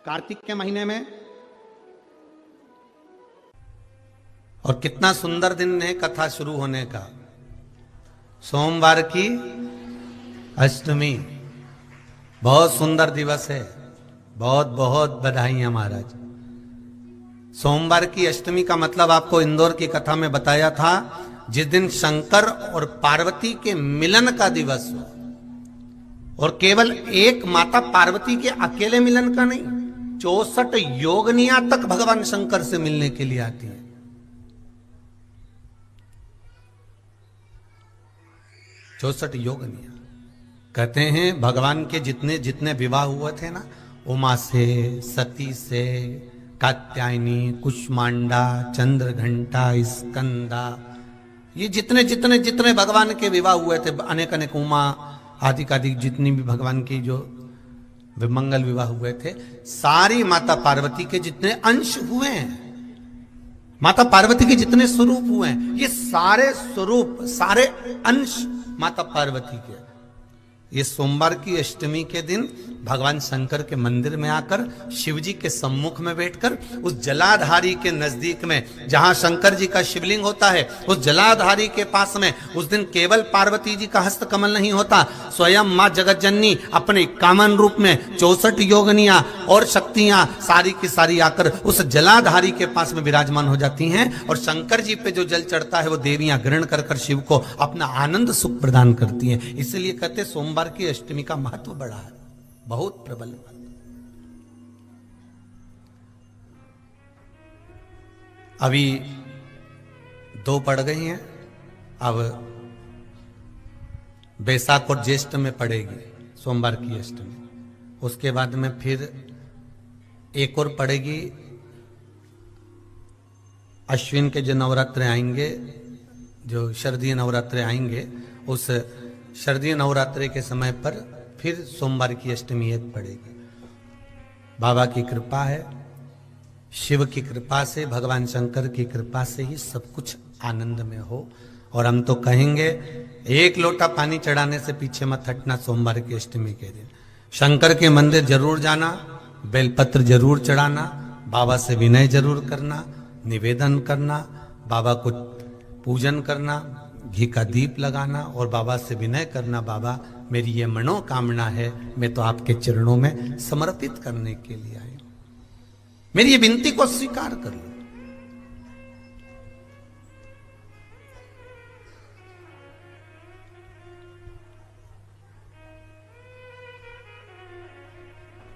कार्तिक के महीने में। और कितना सुंदर दिन है कथा शुरू होने का। सोमवार की अष्टमी, बहुत सुंदर दिवस है। बहुत बहुत बधाई महाराज। सोमवार की अष्टमी का मतलब आपको इंदौर की कथा में बताया था, जिस दिन शंकर और पार्वती के मिलन का दिवस हो। और केवल एक माता पार्वती के अकेले मिलन का नहीं, 64 योगनियां तक भगवान शंकर से मिलने के लिए आती हैं। 64 योगनियां। कहते हैं भगवान के जितने जितने विवाह हुए थे ना, उमा से, सती से, कात्यायनी, कुष्मांडा, चंद्रघंटा, स्कंदा, ये जितने जितने जितने भगवान के विवाह हुए थे, अनेक अनेक उमा आदि आदि जितनी भी भगवान की जो विमंगल विवाह हुए थे, सारी माता पार्वती के जितने अंश हुए हैं, माता पार्वती के जितने स्वरूप हुए हैं, ये सारे स्वरूप, सारे अंश माता पार्वती के। ये सोमवार की अष्टमी के दिन भगवान शंकर के मंदिर में आकर शिव जी के सम्मुख में बैठकर उस जलाधारी के नजदीक में, जहां शंकर जी का शिवलिंग होता है, उस जलाधारी के पास में उस दिन केवल पार्वती जी का हस्त कमल नहीं होता, स्वयं मां जगत जननी अपने कामन रूप में 64 योगनियां और शक्तियां सारी की सारी आकर उस जलाधारी के पास में विराजमान हो जाती हैं। और शंकर जी पे जो जल चढ़ता है वो देवियां ग्रहण कर कर शिव को अपना आनंद सुख प्रदान करती हैं। इसलिए कहते सोमवार की अष्टमी का महत्व बड़ा है, बहुत प्रबल। अभी 2 पड़ गई हैं, अब बैसाख और ज्येष्ठ में पड़ेगी सोमवार की अष्टमी। उसके बाद में फिर एक और पड़ेगी, अश्विन के जो नवरात्र आएंगे, जो शरदीय नवरात्र आएंगे, उस शरदीय नवरात्रि के समय पर फिर सोमवार की अष्टमी एक पड़ेगी। बाबा की कृपा है, शिव की कृपा से, भगवान शंकर की कृपा से ही सब कुछ आनंद में हो। और हम तो कहेंगे एक लोटा पानी चढ़ाने से पीछे मत हटना। सोमवार की अष्टमी के दिन शंकर के मंदिर जरूर जाना, बेलपत्र जरूर चढ़ाना, बाबा से विनय जरूर करना, निवेदन करना, बाबा को पूजन करना, घी का दीप लगाना और बाबा से विनय करना, बाबा मेरी ये मनोकामना है, मैं तो आपके चरणों में समर्पित करने के लिए आई, मेरी ये विनती को स्वीकार कर लो।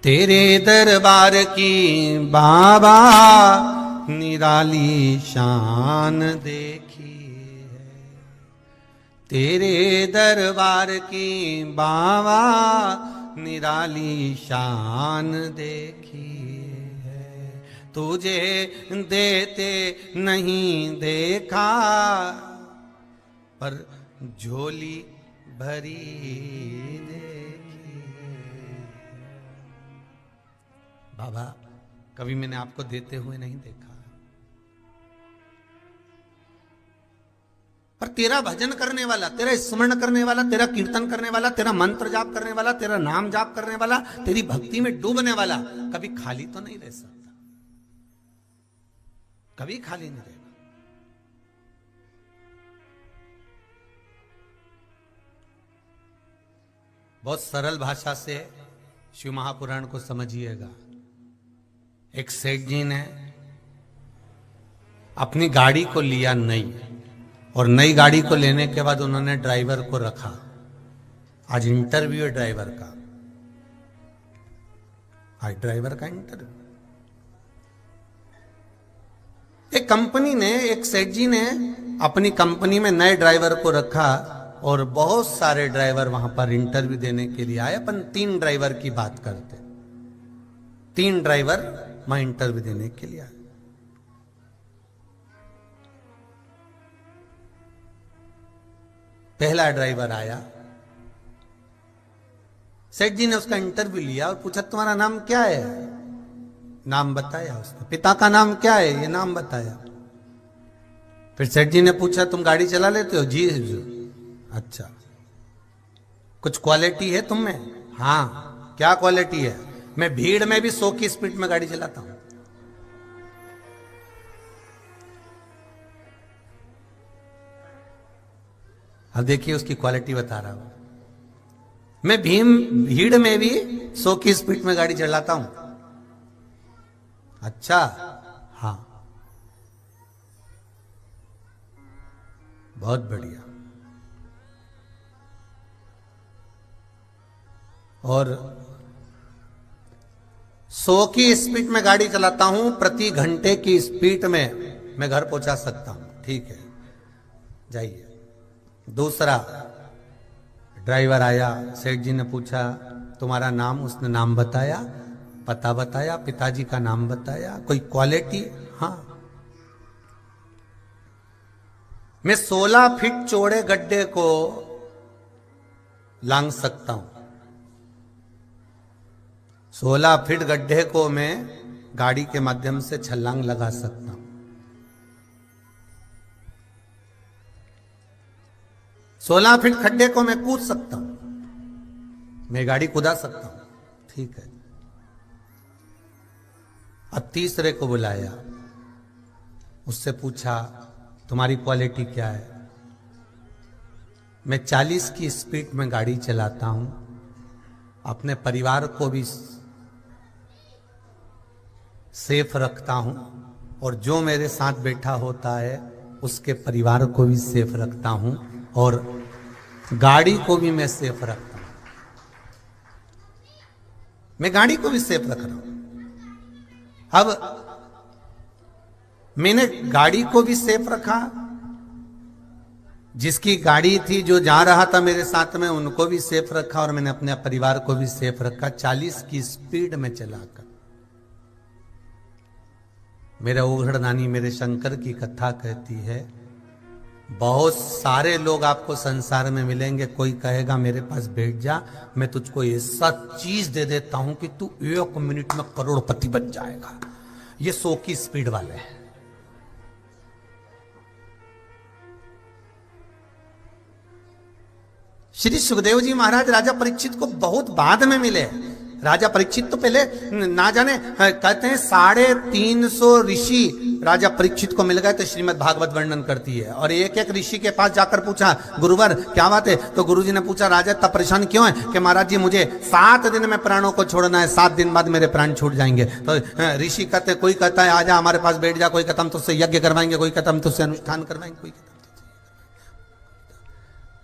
तेरे दरबार की बाबा निराली शान देखी, तेरे दरबार की बाबा निराली शान देखी है, तुझे देते नहीं देखा पर झोली भरी देखी। बाबा कभी मैंने आपको देते हुए नहीं देखा, पर तेरा भजन करने वाला, तेरा स्मरण करने वाला, तेरा कीर्तन करने वाला, तेरा मंत्र जाप करने वाला, तेरा नाम जाप करने वाला, तेरी भक्ति में डूबने वाला कभी खाली तो नहीं रह सकता, कभी खाली नहीं रहेगा। बहुत सरल भाषा से शिव महापुराण को समझिएगा। एक सेठ जी ने अपनी गाड़ी को लिया नई, और नई गाड़ी को लेने के बाद उन्होंने ड्राइवर को रखा। आज इंटरव्यू है ड्राइवर का, आज ड्राइवर का इंटरव्यू। एक कंपनी ने, एक सेठ जी ने अपनी कंपनी में नए ड्राइवर को रखा और बहुत सारे ड्राइवर वहां पर इंटरव्यू देने के लिए आए। अपन 3 ड्राइवर की बात करते, 3 ड्राइवर वहां इंटरव्यू देने के लिए आए। पहला ड्राइवर आया, सेठ जी ने उसका इंटरव्यू लिया और पूछा तुम्हारा नाम क्या है? नाम बताया उसने। पिता का नाम क्या है? ये नाम बताया। फिर सेठ जी ने पूछा तुम गाड़ी चला लेते हो? जी। अच्छा, कुछ क्वालिटी है तुम में? हाँ। क्या क्वालिटी है? मैं भीड़ में भी 100 की स्पीड में गाड़ी चलाता हूं। अब देखिए उसकी क्वालिटी बता रहा हूं। मैं भीड़ में भी 100 की स्पीड में गाड़ी चलाता हूं। अच्छा, हाँ, बहुत बढ़िया। और 100 की स्पीड में गाड़ी चलाता हूं, प्रति घंटे की स्पीड में मैं घर पहुंचा सकता हूं। ठीक है, जाइए। दूसरा, ड्राइवर आया, सेठ जी ने पूछा तुम्हारा नाम, उसने नाम बताया, पता बताया, पिताजी का नाम बताया, कोई क्वालिटी, हाँ। मैं 16 फीट चौड़े गड्ढे को लांग सकता हूं। 16 फीट गड्ढे को मैं गाड़ी के माध्यम से छलांग लगा सकता हूं। 16 फीट खड्डे को मैं कूद सकता हूं, मैं गाड़ी कूदा सकता हूं। ठीक है। अब तीसरे को बुलाया, उससे पूछा तुम्हारी क्वालिटी क्या है? मैं 40 की स्पीड में गाड़ी चलाता हूं, अपने परिवार को भी सेफ रखता हूं, और जो मेरे साथ बैठा होता है उसके परिवार को भी सेफ रखता हूं, और गाड़ी को भी मैं सेफ रखता हूं। मैं गाड़ी को भी सेफ रख रहा हूं। अब मैंने गाड़ी को भी सेफ रखा, जिसकी गाड़ी थी जो जा रहा था मेरे साथ में उनको भी सेफ रखा, और मैंने अपने परिवार को भी सेफ रखा 40 की स्पीड में चलाकर। मेरे ओघड़दानी मेरे शंकर की कथा कहती है, बहुत सारे लोग आपको संसार में मिलेंगे, कोई कहेगा मेरे पास बैठ जा, मैं तुझको ऐसा चीज दे देता हूं कि तू 1 मिनट में करोड़पति बन जाएगा। ये 100 की स्पीड वाले हैं। श्री सुखदेव जी महाराज राजा परीक्षित को बहुत बाद में मिले। राजा परीक्षित तो पहले ना जाने, कहते हैं 350 ऋषि राजा परीक्षित को मिल गए, तो श्रीमद् भागवत वर्णन करती है। और एक एक ऋषि के पास जाकर पूछा, गुरुवर क्या बात है? तो गुरुजी ने पूछा, राजा इतना परेशान क्यों है? कि महाराज जी मुझे 7 दिन में प्राणों को छोड़ना है, 7 दिन बाद मेरे प्राण छूट जाएंगे। तो ऋषि कहते, कोई कहता है आजा हमारे पास बैठ जा, कोई कहता हम तुझसे यज्ञ करवाएंगे, कोई कहता हम तुझसे अनुष्ठान करवाएंगे,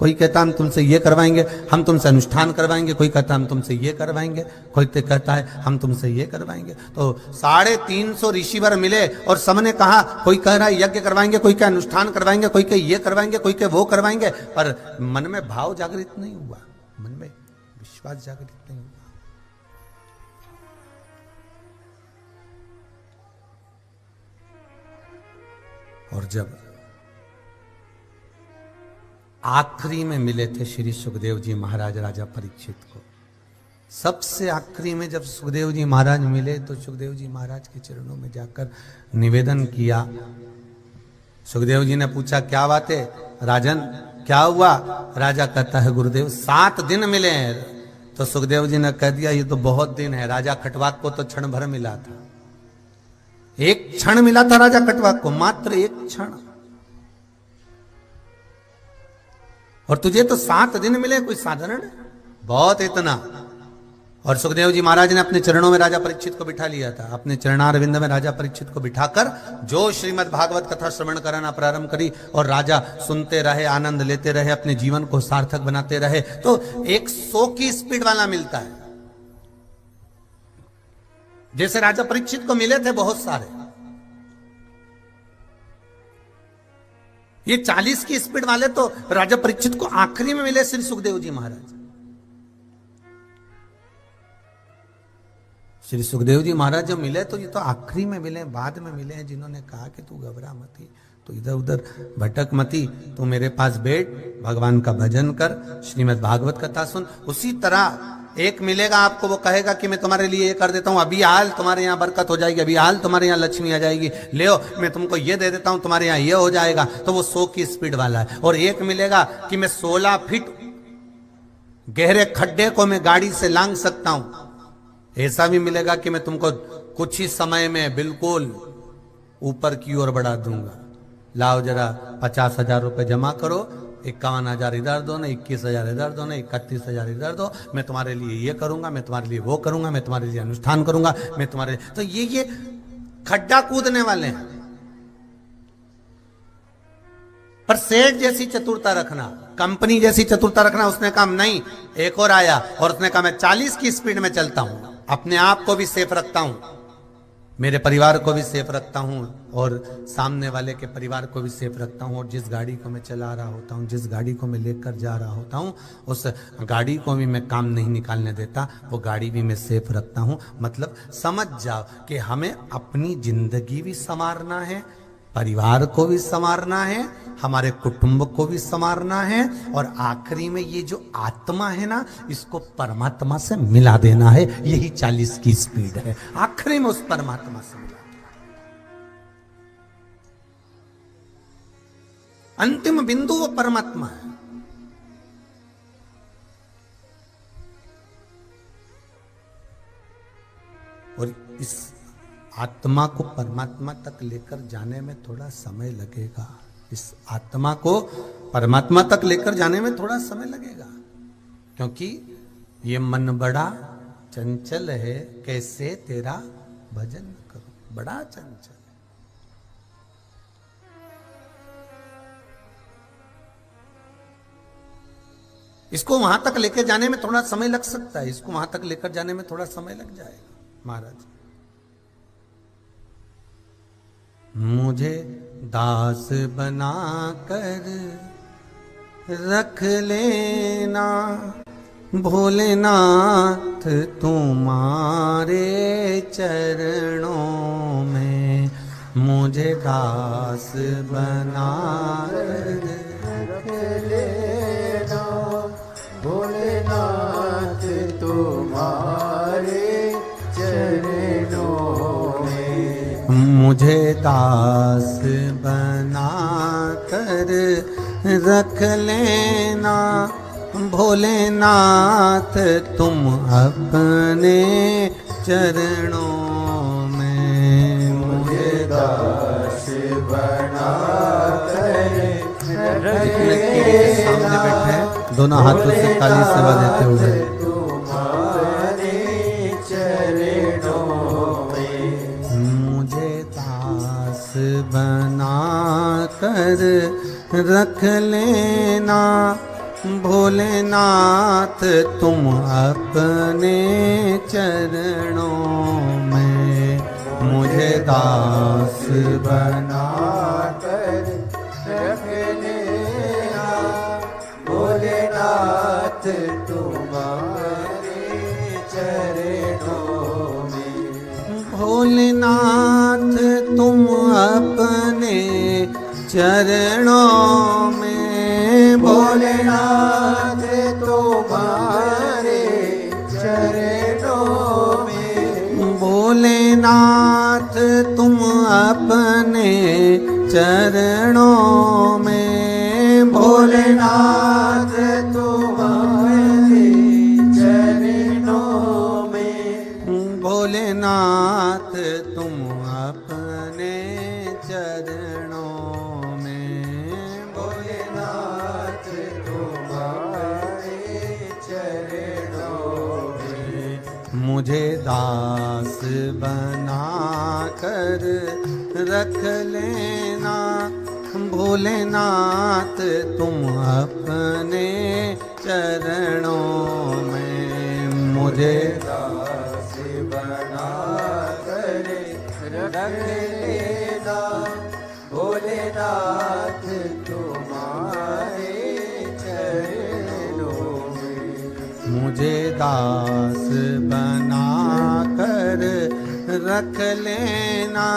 कोई कहता हम तुमसे ये करवाएंगे, हम तुमसे अनुष्ठान करवाएंगे, कोई कहता हम तुमसे ये करवाएंगे, कोई कहता है हम तुमसे ये करवाएंगे। तो 350 ऋषिवर मिले और सबने कहा, कोई कह रहा है यज्ञ करवाएंगे, कोई कह अनुष्ठान करवाएंगे, कोई कह ये करवाएंगे, कोई कह वो करवाएंगे, पर मन में भाव जागृत नहीं हुआ, मन में विश्वास जागृत नहीं हुआ। और जब आखिरी में मिले थे श्री सुखदेव जी महाराज राजा परीक्षित को, सबसे आखिरी में जब सुखदेव जी महाराज मिले तो सुखदेव जी महाराज के चरणों में जाकर निवेदन किया। सुखदेव जी ने पूछा क्या बात है राजन, क्या हुआ? राजा कहता है गुरुदेव 7 दिन मिले हैं। तो सुखदेव जी ने कह दिया ये तो बहुत दिन है। राजा खटवाक को तो क्षण भर मिला था, 1 क्षण मिला था राजा खटवाक को, मात्र 1 क्षण, और तुझे तो 7 दिन मिले, कोई साधारण बहुत इतना। और सुखदेव जी महाराज ने अपने चरणों में राजा परीक्षित को बिठा लिया था, अपने चरणारविंद में राजा परीक्षित को बिठाकर जो श्रीमद् भागवत कथा श्रवण कराना प्रारंभ करी, और राजा सुनते रहे, आनंद लेते रहे, अपने जीवन को सार्थक बनाते रहे। तो 100 की स्पीड वाला मिलता है, जैसे राजा परीक्षित को मिले थे बहुत सारे। ये 40 की स्पीड वाले तो राजा परीक्षित को आखिरी में मिले श्री सुखदेव जी महाराज। श्री सुखदेव जी महाराज जो मिले तो ये तो आखिरी में मिले, बाद में मिले हैं, जिन्होंने कहा कि तू घबरा मती, तो इधर उधर भटक मती, तो मेरे पास बैठ, भगवान का भजन कर, श्रीमद् भागवत कथा सुन। उसी तरह एक मिलेगा आपको, वो कहेगा कि मैं तुम्हारे लिए ये कर देता हूं, अभी हाल तुम्हारे यहाँ बरकत हो जाएगी, अभी हाल तुम्हारे यहाँ लक्ष्मी आ जाएगी, ले मैं तुमको ये दे देता हूं, तुम्हारे यहाँ ये हो जाएगा। तो वो 100 की स्पीड वाला है। और एक मिलेगा कि मैं 16 फीट गहरे खड्डे को मैं गाड़ी से लांग सकता हूं, ऐसा भी मिलेगा कि मैं तुमको कुछ ही समय में बिल्कुल ऊपर की ओर बढ़ा दूंगा। लाओ जरा 50,000 रुपए जमा करो, 51,000 इधर दो ना, 21,000 इधर दो ना, 31,000 इधर दो, मैं तुम्हारे लिए ये करूंगा, मैं तुम्हारे लिए वो करूंगा, मैं तुम्हारे लिए अनुष्ठान करूंगा, मैं तुम्हारे, तो ये खड्डा कूदने वाले हैं। पर सेठ जैसी चतुरता रखना, कंपनी जैसी चतुरता रखना। उसने कहा नहीं, एक और आया और उसने कहा मैं 40 की स्पीड में चलता हूं, अपने आप को भी सेफ रखता हूं, मेरे परिवार को भी सेफ रखता हूं और सामने वाले के परिवार को भी सेफ रखता हूं। और जिस गाड़ी को मैं चला रहा होता हूं, जिस गाड़ी को मैं लेकर जा रहा होता हूं, उस गाड़ी को भी मैं काम नहीं निकालने देता, वो गाड़ी भी मैं सेफ रखता हूं। मतलब समझ जाओ कि हमें अपनी जिंदगी भी संवारना है, परिवार को भी संवारना है, हमारे कुटुंब को भी संवारना है, और आखिरी में ये जो आत्मा है ना, इसको परमात्मा से मिला देना है। यही 40 की स्पीड है, आखिरी में उस परमात्मा से मिला देना। अंतिम बिंदु वो परमात्मा है। और इस आत्मा को परमात्मा तक लेकर जाने में थोड़ा समय लगेगा। इस आत्मा को परमात्मा तक लेकर जाने में थोड़ा समय लगेगा, क्योंकि ये मन बड़ा चंचल है, कैसे तेरा भजन करूं, बड़ा चंचल है। इसको वहां तक लेकर जाने में थोड़ा समय लग सकता है, इसको वहां तक लेकर जाने में थोड़ा समय लग जाएगा। महाराज, मुझे दास बना कर रख लेना भोलेनाथ तुम्हारे चरणों में, मुझे दास बना कर रख लेना भोलेनाथ तुम्हारे चरणों में, मुझे दास बना कर रख लेना भोलेनाथ तुम अपने चरणों में, मुझे दास बना कर रख लेना। सामने बैठे हैं, दोनों हाथों से काली सेवा देते हुए, तुम्हारे चरणों में, मुझे दास बना कर रख लेना भोलेनाथ तुम अपने चरणों में, मुझे दास बना कर रख लेना भोलेनाथ तुम्हारे चरणों में, भोलेनाथ तुम अपने चरणों में, भोलेनाथ तुम्हारे चरणों में, भोलेनाथ तुम अपने चरणों में, भोलेनाथ तुम्हारे चरणों में, भोलेनाथ तुम अपने चरणों में, भोलेनाथ तुम्हारे चरणों में, मुझे दास बना कर रख लेना भोलेनाथ तुम अपने चरणों में, मुझे दास बना कर रख लेना भोलेनाथ तुम्हारे चरणों में, मुझे दास बना कर रख लेना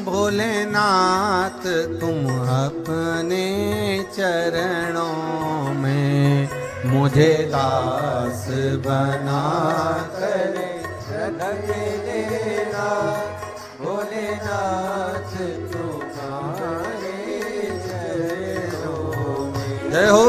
भोलेनाथ तुम अपने चरणों में, मुझे दास बना कर रख लेना भोलेनाथ तुम्हारे चरणों में। जय हो।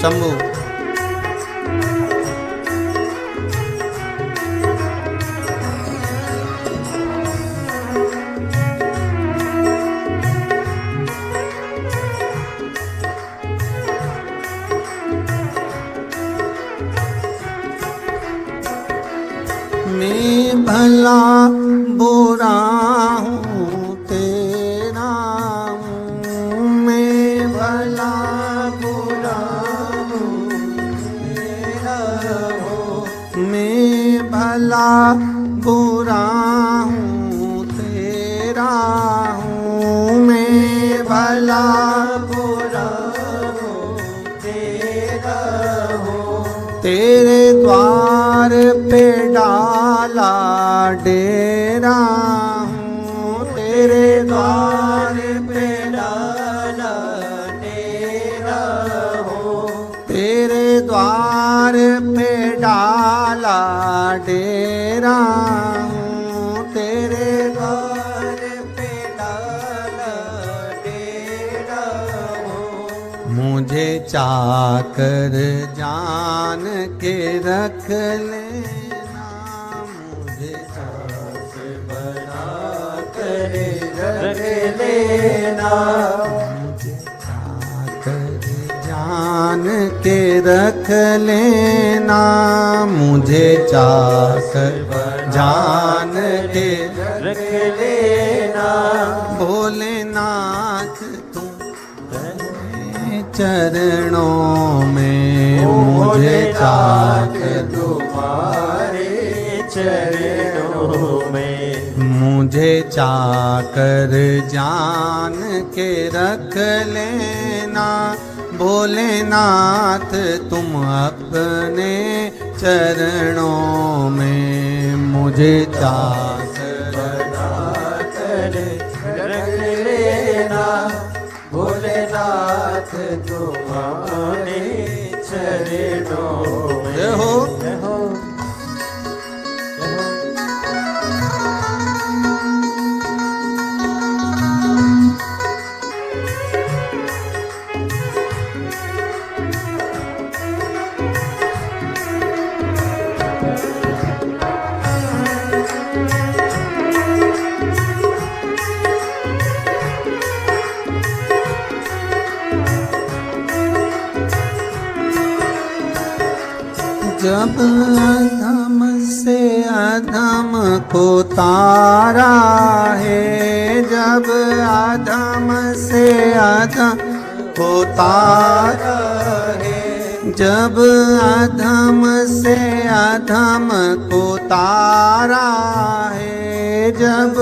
शंभू। मैं भला बुरा हूँ तेरा हूँ, मैं भला बुरा हूँ तेरा हूँ, मैं भला बुरा हूँ तेरा हूँ, मैं भला बुरा हूँ तेरा हूँ। तेरे द्वार पे डाला डेरा हूँ, तेरे द्वार पे डाला डेरा हूँ, तेरे द्वार पे डाला डेरा हूँ, तेरे द्वार पे डाला डेरा हूँ। मुझे चाकर जान के रख लेना, मुझे चाकर बना कर रख लेना, मुझे चाकर जान के रख लेना, मुझे चाकर जान के रख लेना। भोलेनाथ तुम चरणों में, मुझे चाकर तुम्हारे चरणों में, मुझे चाकर जान के रख लेना। भोलेनाथ तुम अपने चरणों में, मुझे चाकर कर रख लेना। भोलेनाथ तुम अपने चरणों में हो। जब अधम से अधम को तारा है, जब अधम से अधम को तारा है, जब अधम से अधम को तारा है, जब